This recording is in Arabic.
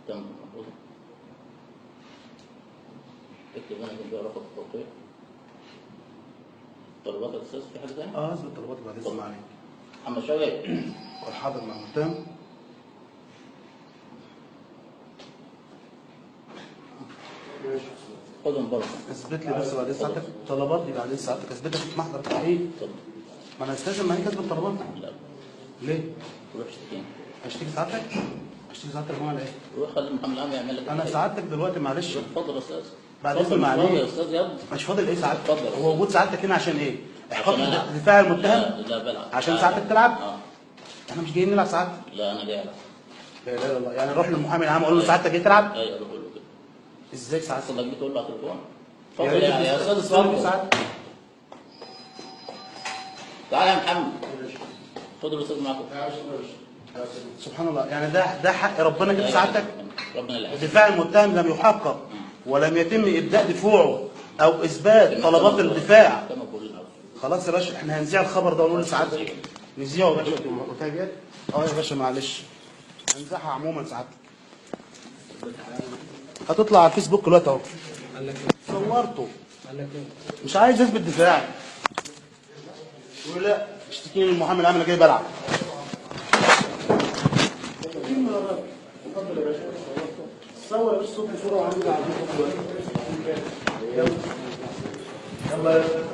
تم محفوظة. اكتب هنا جنبها رقم التوقيع. طلبات الأستاذ في حاجة تانية؟ اثبت طلبات بعد اسم عليك. محمد شوقي. والحاضر مع المتهم. خدهم بره. اثبت لي بس بعد ساعتك طلبات دي، بعد ساعتك اثبتها في محضر التحقيق. اتفضل. ما انا استاذن معاك اثبت طلبات. لا. ليه؟ روح اشتكيني. اشتكي سعادتك؟ اشتكي سعادتك على ايه؟ روح خلي محمد العام يعمل لك. انا سعادتك دلوقتي معلش. اتفضل يا استاذ. بعد اتفضل. اذن مش فاضي معلش. يا استاذ يا ابني. مش فاضل ايه سعادتك؟ اتفضل. هو وجود سعادتك هنا عشان ايه؟ احقاق عشان ألعب. دفاع المتهم؟ لا بلعب. عشان سعادتك تلعب؟ اه. احنا مش جايين نلعب سعادتك. لا انا جاي العب. لا اله الا الله، يعني نروح للمحامي العام اقول له سعادتك جاي تلعب؟ ايوه روح له كده. ازاي سعادتك؟ اصلك بتقول له على التليفون. يا اتفضل يا استاذ اتفضل. سعادتك. تعالى يا محمد. خد الاستاذ معاكم. سبحان الله، يعني ده حق ربنا كده سعادتك؟ ربنا اللي يحفظك. دفاع المتهم لم يحقق ولم يتم ابداء دفوعه او اثبات طلبات الدفاع. خلاص يا باشا، احنا هنذيع الخبر ده ونقول لسعادتك. نذيعه يا باشا. متابعت؟ اه يا باشا معلش. هنذيعها عموما سعادتك. هتطلع على الفيسبوك دلوقتي اهو. صورته. مش عايز اثبت دفاعي. يقول لا اشتكيني المحامي العام انا جاي بلعب. اتفضل يا باشا. صور يا باشا صوت وصوره وعامل على الفيسبوك دلوقتي. يلا.